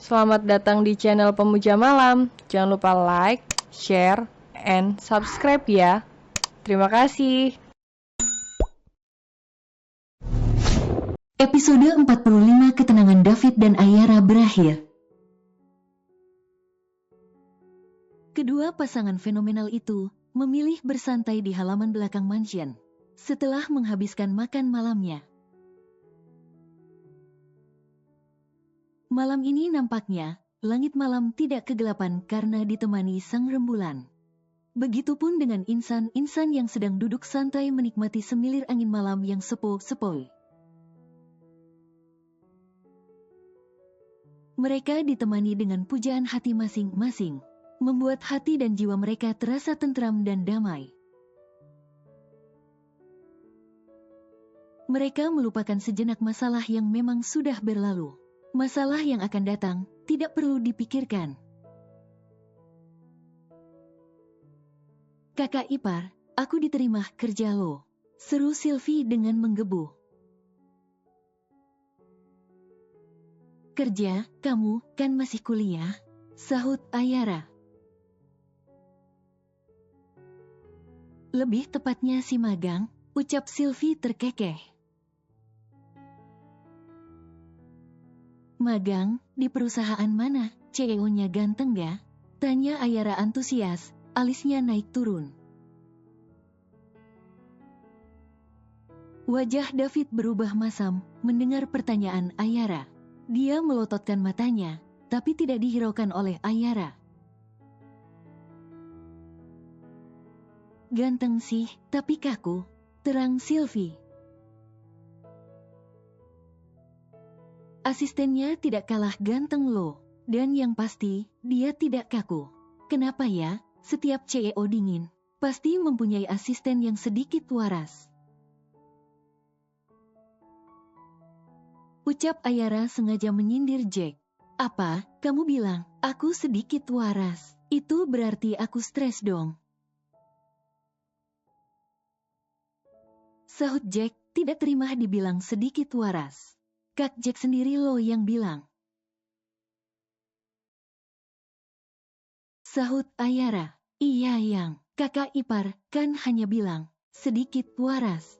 Selamat datang di channel Pemuja Malam. Jangan lupa like, share, and subscribe ya. Terima kasih. Episode 45 Ketenangan David dan Ayara berakhir. Kedua pasangan fenomenal itu memilih bersantai di halaman belakang mansion setelah menghabiskan makan malamnya. Malam ini nampaknya langit malam tidak kegelapan karena ditemani sang rembulan. Begitupun dengan insan-insan yang sedang duduk santai menikmati semilir angin malam yang sepoi-sepoi. Mereka ditemani dengan pujaan hati masing-masing, membuat hati dan jiwa mereka terasa tentram dan damai. Mereka melupakan sejenak masalah yang memang sudah berlalu. Masalah yang akan datang tidak perlu dipikirkan. Kakak ipar, aku diterima kerja lo, seru Sylvie dengan menggebu. Kerja, kamu kan masih kuliah? Sahut Ayara. Lebih tepatnya si magang, ucap Sylvie terkekeh. Magang, di perusahaan mana? CEO-nya ganteng gak? Tanya Ayara antusias, alisnya naik turun. Wajah David berubah masam mendengar pertanyaan Ayara. Dia melototkan matanya, tapi tidak dihiraukan oleh Ayara. Ganteng sih, tapi kaku, terang Sylvie. Asistennya tidak kalah ganteng loh, dan yang pasti, dia tidak kaku. Kenapa ya, setiap CEO dingin, pasti mempunyai asisten yang sedikit waras. Ucap Ayara sengaja menyindir Jack. Apa, kamu bilang, aku sedikit waras, itu berarti aku stres dong. Sahut Jack, tidak terima dibilang sedikit waras. Kak Jack sendiri loh yang bilang. Sahut Ayara, iya yang, kakak ipar kan hanya bilang, sedikit waras.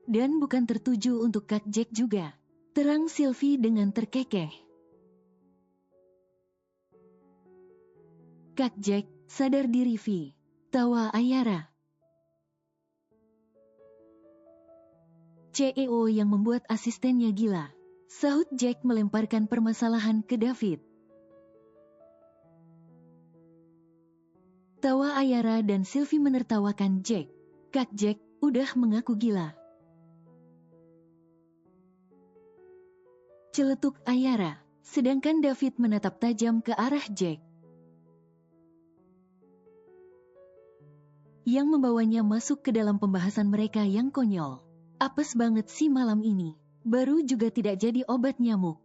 Dan bukan tertuju untuk Kak Jack juga, terang Sylvie dengan terkekeh. Kak Jack, sadar diri Vi, tawa Ayara. CEO yang membuat asistennya gila, sahut Jack melemparkan permasalahan ke David. Tawa Ayara dan Sylvie menertawakan Jack. Kak Jack udah mengaku gila. Celetuk Ayara, sedangkan David menatap tajam ke arah Jack. Yang membawanya masuk ke dalam pembahasan mereka yang konyol. Apes banget sih malam ini, baru juga tidak jadi obat nyamuk.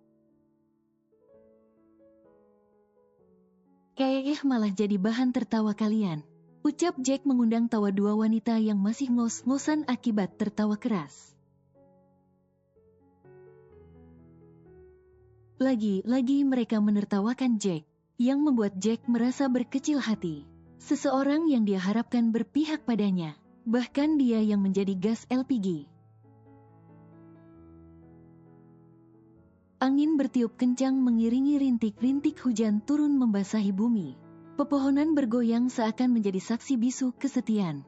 Malah jadi bahan tertawa kalian. Ucap Jack mengundang tawa dua wanita yang masih ngos-ngosan akibat tertawa keras. Lagi-lagi mereka menertawakan Jack, yang membuat Jack merasa berkecil hati. Seseorang yang dia harapkan berpihak padanya, bahkan dia yang menjadi gas LPG. Angin bertiup kencang mengiringi rintik-rintik hujan turun membasahi bumi. Pepohonan bergoyang seakan menjadi saksi bisu kesetiaan.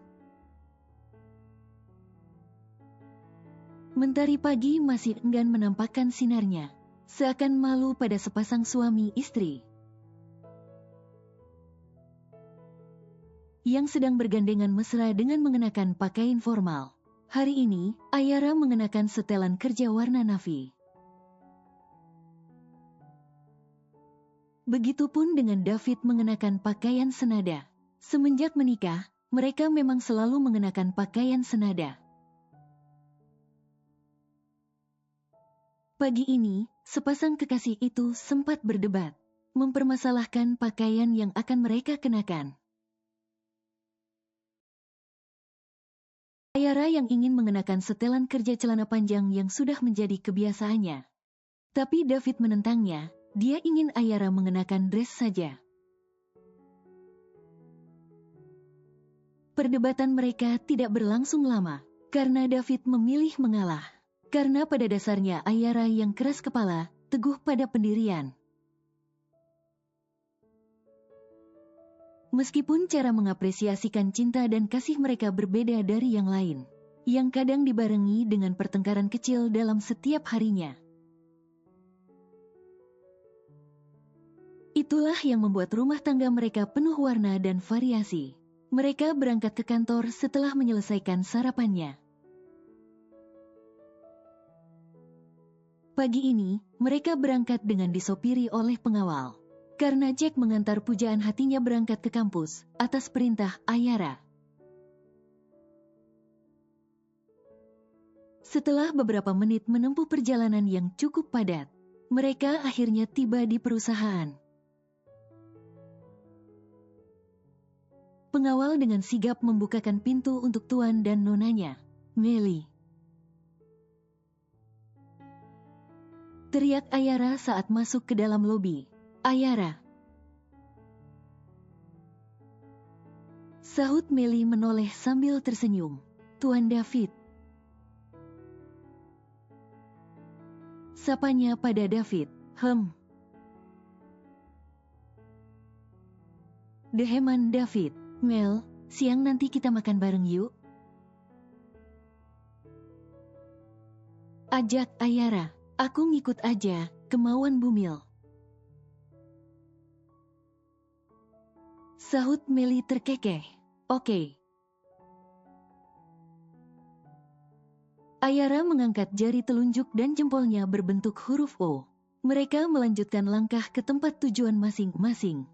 Mentari pagi masih enggan menampakkan sinarnya, seakan malu pada sepasang suami istri yang sedang bergandengan mesra dengan mengenakan pakaian formal. Hari ini, Ayara mengenakan setelan kerja warna navy. Begitupun dengan David mengenakan pakaian senada. Semenjak menikah, mereka memang selalu mengenakan pakaian senada. Pagi ini, sepasang kekasih itu sempat berdebat, mempermasalahkan pakaian yang akan mereka kenakan. Ayara yang ingin mengenakan setelan kerja celana panjang yang sudah menjadi kebiasaannya. Tapi David menentangnya, dia ingin Ayara mengenakan dress saja. Perdebatan mereka tidak berlangsung lama, karena David memilih mengalah. Karena pada dasarnya Ayara yang keras kepala, teguh pada pendirian. Meskipun cara mengapresiasikan cinta dan kasih mereka berbeda dari yang lain, yang kadang dibarengi dengan pertengkaran kecil dalam setiap harinya. Itulah yang membuat rumah tangga mereka penuh warna dan variasi. Mereka berangkat ke kantor setelah menyelesaikan sarapannya. Pagi ini, mereka berangkat dengan disopiri oleh pengawal. Karena Jack mengantar pujaan hatinya berangkat ke kampus, atas perintah Ayara. Setelah beberapa menit menempuh perjalanan yang cukup padat, mereka akhirnya tiba di perusahaan. Pengawal dengan sigap membukakan pintu untuk tuan dan nonanya, Melly. Teriak Ayara saat masuk ke dalam lobi. Ayara. Sahut Melly menoleh sambil tersenyum. Tuan David. Sapanya pada David. Deheman David. Mel, siang nanti kita makan bareng yuk. Ajak Ayara. Aku ngikut aja, kemauan Bumil. Sahut Melly terkekeh. Oke. Ayara mengangkat jari telunjuk dan jempolnya berbentuk huruf O. Mereka melanjutkan langkah ke tempat tujuan masing-masing.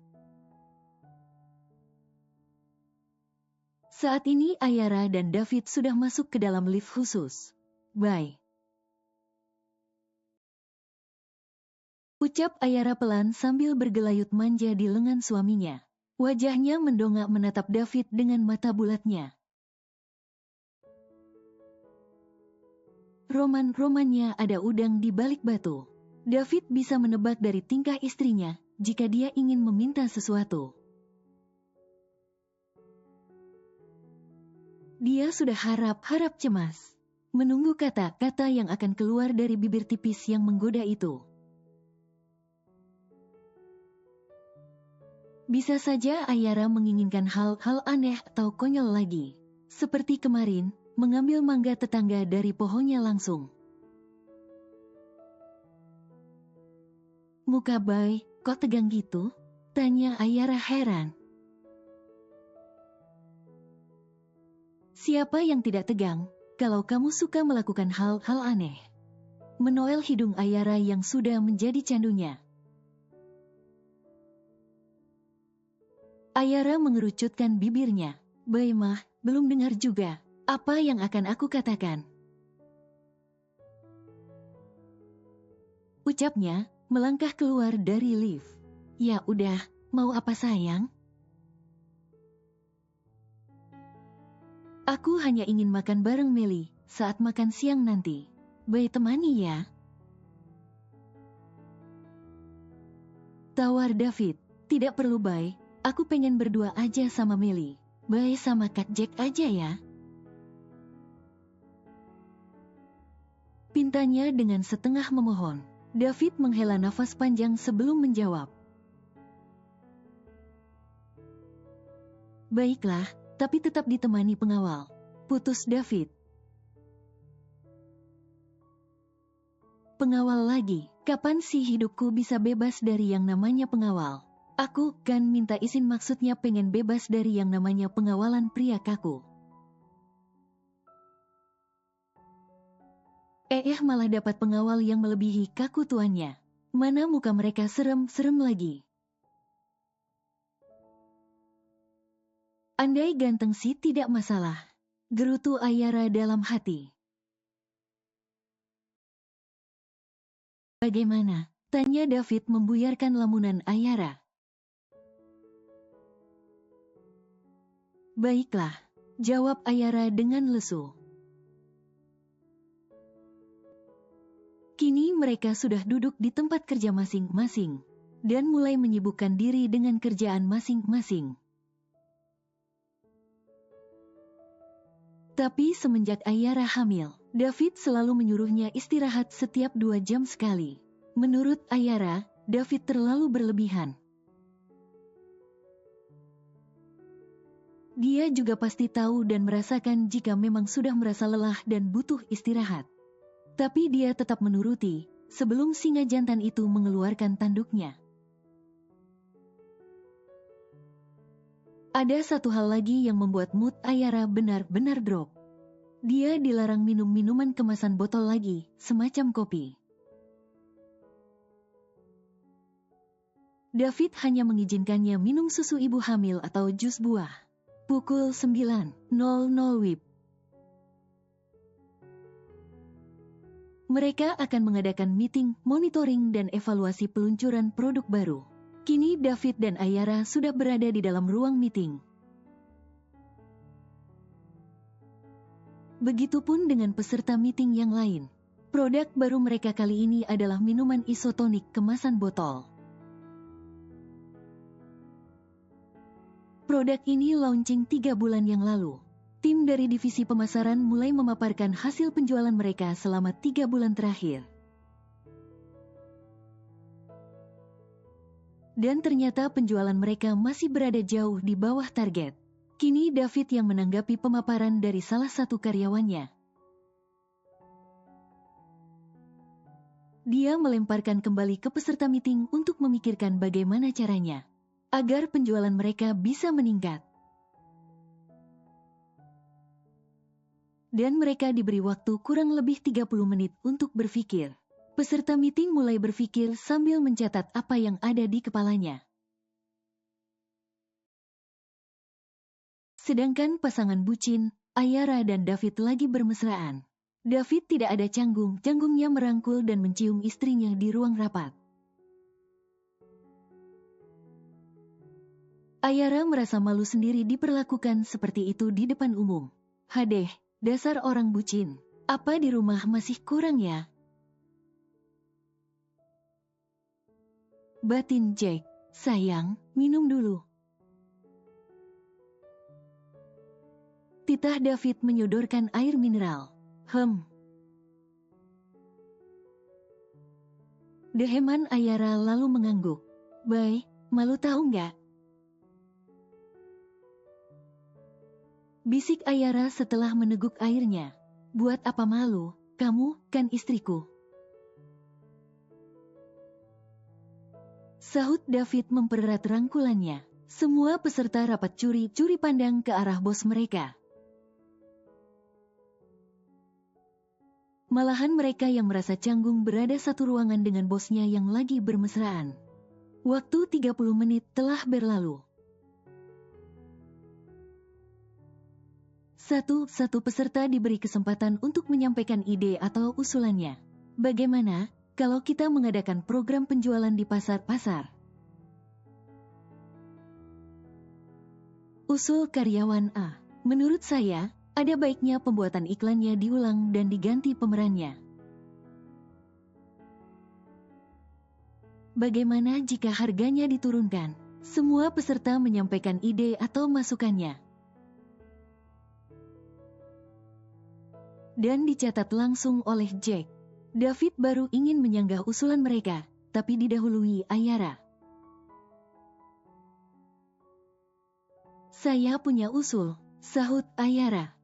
Saat ini Ayara dan David sudah masuk ke dalam lift khusus. Bye. Ucap Ayara pelan sambil bergelayut manja di lengan suaminya. Wajahnya mendongak menatap David dengan mata bulatnya. Roman-romannya ada udang di balik batu. David bisa menebak dari tingkah istrinya jika dia ingin meminta sesuatu. Dia sudah harap-harap cemas, menunggu kata-kata yang akan keluar dari bibir tipis yang menggoda itu. Bisa saja Ayara menginginkan hal-hal aneh atau konyol lagi. Seperti kemarin, mengambil mangga tetangga dari pohonnya langsung. Muka Bay, kok tegang gitu? Tanya Ayara heran. Siapa yang tidak tegang, kalau kamu suka melakukan hal-hal aneh? Menoel hidung Ayara yang sudah menjadi candunya. Ayara mengerucutkan bibirnya. Bay mah, belum dengar juga. Apa yang akan aku katakan? Ucapnya, melangkah keluar dari lift. Ya udah, mau apa sayang? Aku hanya ingin makan bareng Melly saat makan siang nanti. Bay temani ya. Tawar David. Tidak perlu Bay. Aku pengen berdua aja sama Melly. Bay sama Kak Jack aja ya. Pintanya dengan setengah memohon. David menghela nafas panjang sebelum menjawab. Baiklah, tapi tetap ditemani pengawal. Putus David. Pengawal lagi. Kapan sih hidupku bisa bebas dari yang namanya pengawal? Aku kan minta izin maksudnya pengen bebas dari yang namanya pengawalan pria kaku. Malah dapat pengawal yang melebihi kaku tuannya. Mana muka mereka serem-serem lagi. Andai ganteng sih tidak masalah. Gerutu Ayara dalam hati. Bagaimana? Tanya David membuyarkan lamunan Ayara. Baiklah, jawab Ayara dengan lesu. Kini mereka sudah duduk di tempat kerja masing-masing dan mulai menyibukkan diri dengan kerjaan masing-masing. Tapi semenjak Ayara hamil, David selalu menyuruhnya istirahat setiap 2 jam sekali. Menurut Ayara, David terlalu berlebihan. Dia juga pasti tahu dan merasakan jika memang sudah merasa lelah dan butuh istirahat. Tapi dia tetap menuruti, sebelum singa jantan itu mengeluarkan tanduknya. Ada satu hal lagi yang membuat mood Ayara benar-benar drop. Dia dilarang minum minuman kemasan botol lagi, semacam kopi. David hanya mengizinkannya minum susu ibu hamil atau jus buah. Pukul 9.00 WIB. Mereka akan mengadakan meeting, monitoring dan evaluasi peluncuran produk baru. Kini David dan Ayara sudah berada di dalam ruang meeting. Begitupun dengan peserta meeting yang lain. Produk baru mereka kali ini adalah minuman isotonik kemasan botol. Produk ini launching 3 bulan yang lalu. Tim dari divisi pemasaran mulai memaparkan hasil penjualan mereka selama 3 bulan terakhir. Dan ternyata penjualan mereka masih berada jauh di bawah target. Kini David yang menanggapi pemaparan dari salah satu karyawannya. Dia melemparkan kembali ke peserta meeting untuk memikirkan bagaimana caranya agar penjualan mereka bisa meningkat. Dan mereka diberi waktu kurang lebih 30 menit untuk berpikir. Peserta meeting mulai berpikir sambil mencatat apa yang ada di kepalanya. Sedangkan pasangan bucin, Ayara dan David lagi bermesraan. David tidak ada janggungnya merangkul dan mencium istrinya di ruang rapat. Ayara merasa malu sendiri diperlakukan seperti itu di depan umum. Hadeh. Dasar orang bucin. Apa di rumah masih kurang ya? Batin Jack. Sayang, minum dulu. Titah David menyodorkan air mineral. Deheman Ayara lalu mengangguk. Bay, malu tahu nggak? Bisik Ayara setelah meneguk airnya. Buat apa malu, kamu kan istriku. Sahut David mempererat rangkulannya. Semua peserta rapat curi pandang ke arah bos mereka. Malahan mereka yang merasa canggung berada satu ruangan dengan bosnya yang lagi bermesraan. Waktu 30 menit telah berlalu. Satu peserta diberi kesempatan untuk menyampaikan ide atau usulannya. Bagaimana kalau kita mengadakan program penjualan di pasar-pasar? Usul karyawan A. Menurut saya, ada baiknya pembuatan iklannya diulang dan diganti pemerannya. Bagaimana jika harganya diturunkan? Semua peserta menyampaikan ide atau masukannya. Dan dicatat langsung oleh Jack. David baru ingin menyanggah usulan mereka, tapi didahului Ayara. Saya punya usul, sahut Ayara.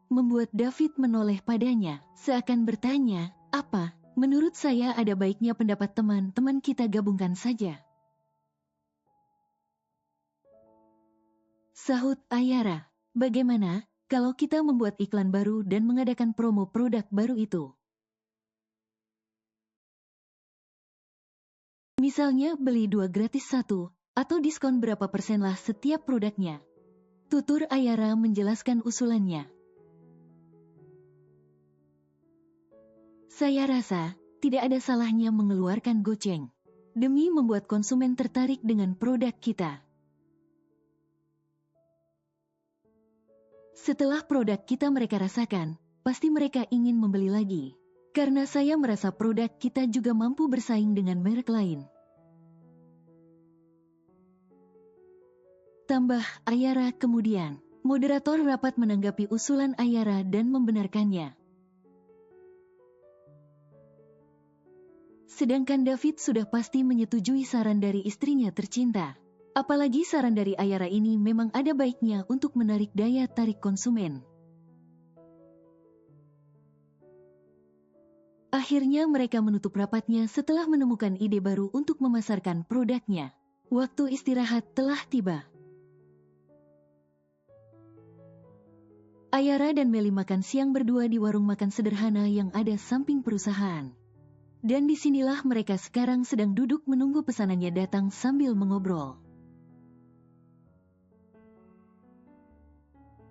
Membuat David menoleh padanya, seakan bertanya, apa? Menurut saya ada baiknya pendapat teman-teman kita gabungkan saja. Sahut Ayara. Bagaimana kalau kita membuat iklan baru dan mengadakan promo produk baru itu? Misalnya beli 2 gratis 1, atau diskon berapa persen lah setiap produknya. Tutur Ayara menjelaskan usulannya. Saya rasa tidak ada salahnya mengeluarkan goceng demi membuat konsumen tertarik dengan produk kita. Setelah produk kita mereka rasakan, pasti mereka ingin membeli lagi. Karena saya merasa produk kita juga mampu bersaing dengan merek lain. Tambah Ayara kemudian. Moderator rapat menanggapi usulan Ayara dan membenarkannya. Sedangkan David sudah pasti menyetujui saran dari istrinya tercinta. Apalagi saran dari Ayara ini memang ada baiknya untuk menarik daya tarik konsumen. Akhirnya mereka menutup rapatnya setelah menemukan ide baru untuk memasarkan produknya. Waktu istirahat telah tiba. Ayara dan Meli makan siang berdua di warung makan sederhana yang ada samping perusahaan. Dan disinilah mereka sekarang sedang duduk menunggu pesanannya datang sambil mengobrol.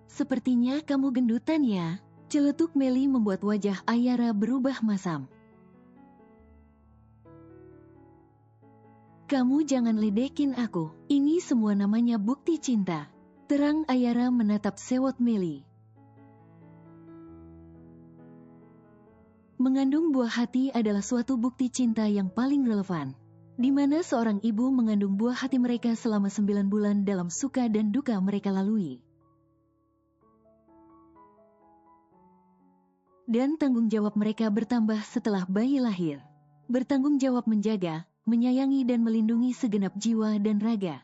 Sepertinya kamu gendutan ya? Celetuk Meli membuat wajah Ayara berubah masam. Kamu jangan ledekin aku, ini semua namanya bukti cinta. Terang Ayara menatap sewot Meli. Mengandung buah hati adalah suatu bukti cinta yang paling relevan. Di mana seorang ibu mengandung buah hati mereka selama 9 bulan dalam suka dan duka mereka lalui. Dan tanggung jawab mereka bertambah setelah bayi lahir. Bertanggung jawab menjaga, menyayangi dan melindungi segenap jiwa dan raga.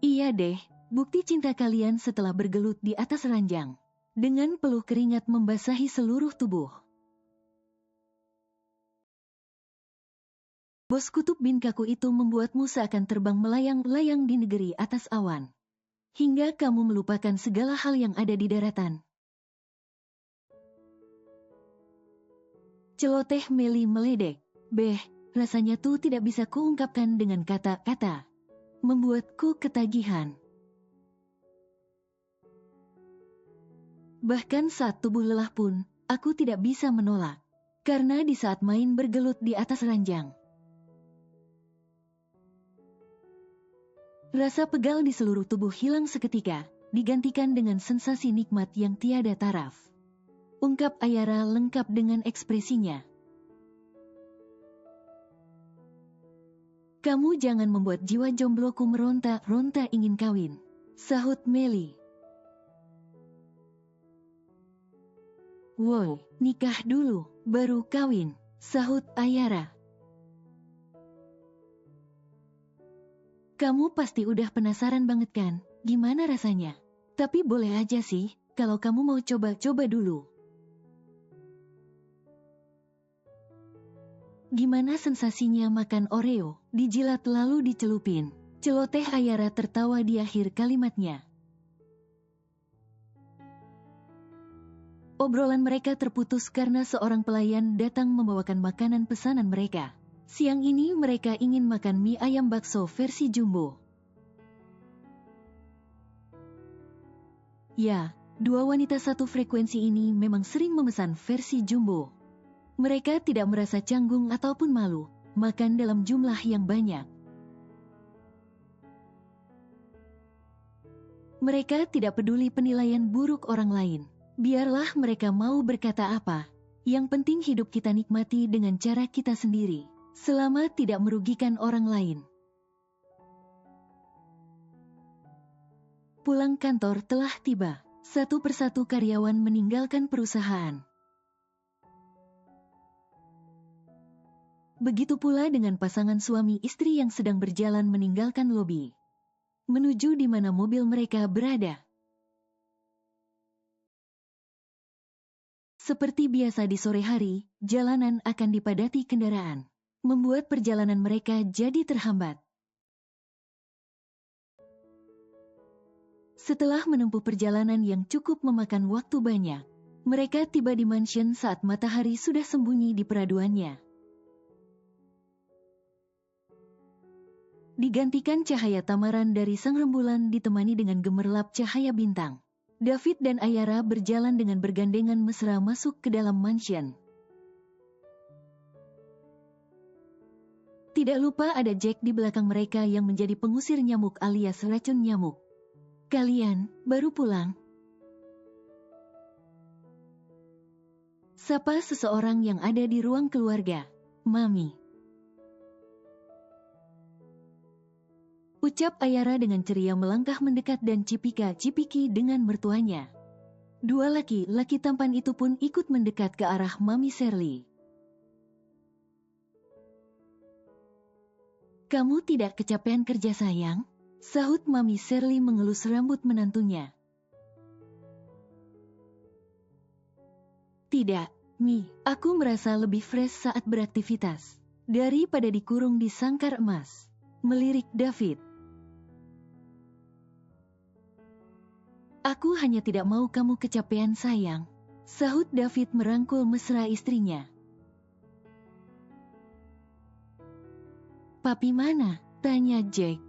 Iya deh, bukti cinta kalian setelah bergelut di atas ranjang. Dengan peluh keringat membasahi seluruh tubuh. Bos kutub bin kaku itu membuatmu seakan terbang melayang-layang di negeri atas awan. Hingga kamu melupakan segala hal yang ada di daratan. Celoteh Meli meledek. Beh, rasanya tuh tidak bisa kuungkapkan dengan kata-kata. Membuatku ketagihan. Bahkan saat tubuh lelah pun, aku tidak bisa menolak. Karena di saat main bergelut di atas ranjang. Rasa pegal di seluruh tubuh hilang seketika, digantikan dengan sensasi nikmat yang tiada taraf. Ungkap Ayara lengkap dengan ekspresinya. Kamu jangan membuat jiwa jombloku meronta-ronta ingin kawin, sahut Meli. Wow, nikah dulu, baru kawin, sahut Ayara. Kamu pasti udah penasaran banget kan, gimana rasanya? Tapi boleh aja sih, kalau kamu mau coba-coba dulu. Gimana sensasinya makan Oreo, dijilat lalu dicelupin? Celoteh Ayara tertawa di akhir kalimatnya. Obrolan mereka terputus karena seorang pelayan datang membawakan makanan pesanan mereka. Siang ini mereka ingin makan mie ayam bakso versi jumbo. Ya, dua wanita satu frekuensi ini memang sering memesan versi jumbo. Mereka tidak merasa canggung ataupun malu, makan dalam jumlah yang banyak. Mereka tidak peduli penilaian buruk orang lain. Biarlah mereka mau berkata apa. Yang penting hidup kita nikmati dengan cara kita sendiri. Selama tidak merugikan orang lain. Pulang kantor telah tiba. Satu persatu karyawan meninggalkan perusahaan. Begitu pula dengan pasangan suami istri yang sedang berjalan meninggalkan lobi. Menuju di mana mobil mereka berada. Seperti biasa di sore hari, jalanan akan dipadati kendaraan. Membuat perjalanan mereka jadi terhambat. Setelah menempuh perjalanan yang cukup memakan waktu banyak, mereka tiba di mansion saat matahari sudah sembunyi di peraduannya. Digantikan cahaya tamaran dari sang rembulan ditemani dengan gemerlap cahaya bintang. David dan Ayara berjalan dengan bergandengan mesra masuk ke dalam mansion. Tidak lupa ada Jack di belakang mereka yang menjadi pengusir nyamuk alias racun nyamuk. Kalian baru pulang, Sapa seseorang yang ada di ruang keluarga. Mami. Ucap Ayara dengan ceria melangkah mendekat dan cipika-cipiki dengan mertuanya. Dua laki-laki tampan itu pun ikut mendekat ke arah Mami Shirley. Kamu tidak kecapean kerja sayang? Sahut Mami Shirley mengelus rambut menantunya. Tidak, Mi. Aku merasa lebih fresh saat beraktivitas. Daripada dikurung di sangkar emas. Melirik David. Aku hanya tidak mau kamu kecapean sayang. Sahut David merangkul mesra istrinya. Papi mana? Tanya Jack.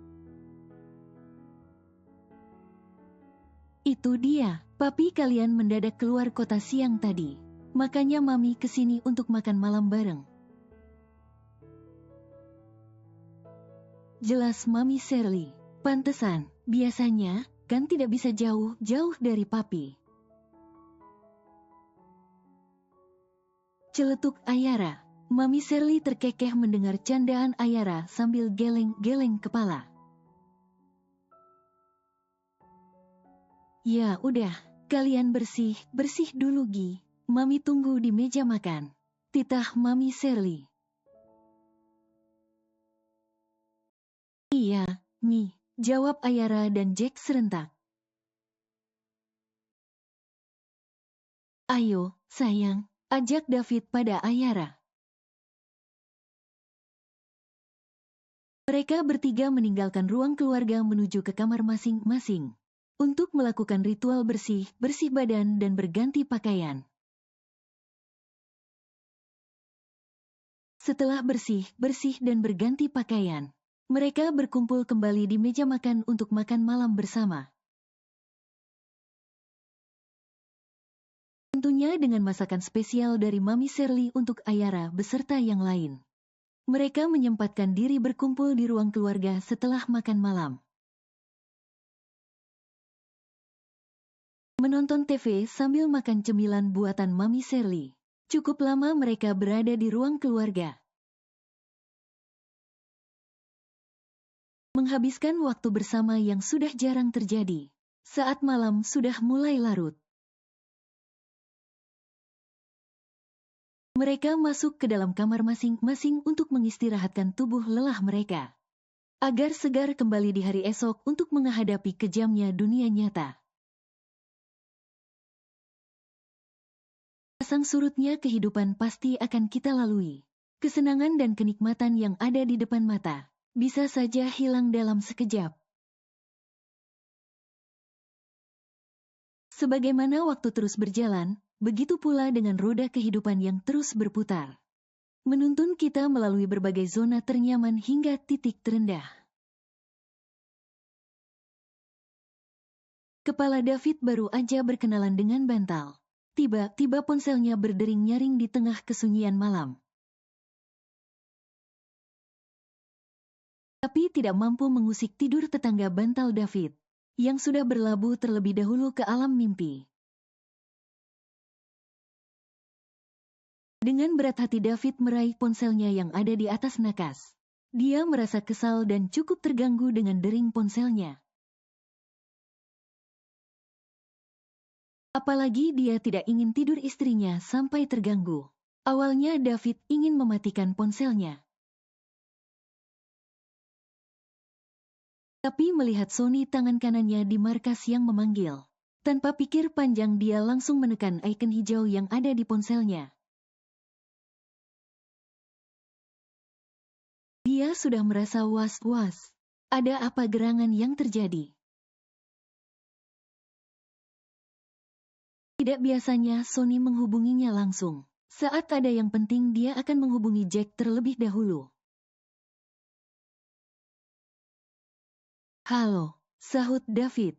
Itu dia, papi kalian mendadak keluar kota siang tadi. Makanya Mami kesini untuk makan malam bareng. Jelas Mami Shirley. Pantesan, biasanya, kan tidak bisa jauh-jauh dari papi. Celetuk Ayara. Mami Shirley terkekeh mendengar candaan Ayara sambil geleng-geleng kepala. Ya udah, kalian bersih dulu Gi. Mami tunggu di meja makan. Titah Mami Shirley. Iya, Mi. Jawab Ayara dan Jack serentak. Ayo, sayang, ajak David pada Ayara. Mereka bertiga meninggalkan ruang keluarga menuju ke kamar masing-masing untuk melakukan ritual bersih badan dan berganti pakaian. Setelah bersih dan berganti pakaian, mereka berkumpul kembali di meja makan untuk makan malam bersama. Tentunya dengan masakan spesial dari Mami Shirley untuk Ayara beserta yang lain. Mereka menyempatkan diri berkumpul di ruang keluarga setelah makan malam. Menonton TV sambil makan cemilan buatan Mami Shirley. Cukup lama mereka berada di ruang keluarga. Menghabiskan waktu bersama yang sudah jarang terjadi. Saat malam sudah mulai larut. Mereka masuk ke dalam kamar masing-masing untuk mengistirahatkan tubuh lelah mereka. Agar segar kembali di hari esok untuk menghadapi kejamnya dunia nyata. Pasang surutnya kehidupan pasti akan kita lalui. Kesenangan dan kenikmatan yang ada di depan mata bisa saja hilang dalam sekejap. Sebagaimana waktu terus berjalan, begitu pula dengan roda kehidupan yang terus berputar. Menuntun kita melalui berbagai zona ternyaman hingga titik terendah. Kepala David baru aja berkenalan dengan bantal. Tiba-tiba ponselnya berdering nyaring di tengah kesunyian malam. Tapi tidak mampu mengusik tidur tetangga bantal David, yang sudah berlabuh terlebih dahulu ke alam mimpi. Dengan berat hati David meraih ponselnya yang ada di atas nakas. Dia merasa kesal dan cukup terganggu dengan dering ponselnya. Apalagi dia tidak ingin tidur istrinya sampai terganggu. Awalnya David ingin mematikan ponselnya. Tapi melihat Sony tangan kanannya di markas yang memanggil. Tanpa pikir panjang dia langsung menekan icon hijau yang ada di ponselnya. Dia sudah merasa was-was. Ada apa gerangan yang terjadi? Tidak biasanya Sony menghubunginya langsung. Saat ada yang penting dia akan menghubungi Jack terlebih dahulu. Halo, sahut David.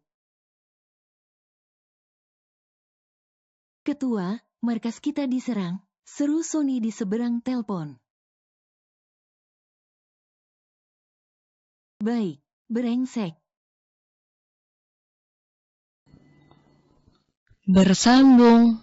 Ketua, markas kita diserang, seru Sony di seberang telepon. Baik, brengsek. Bersambung.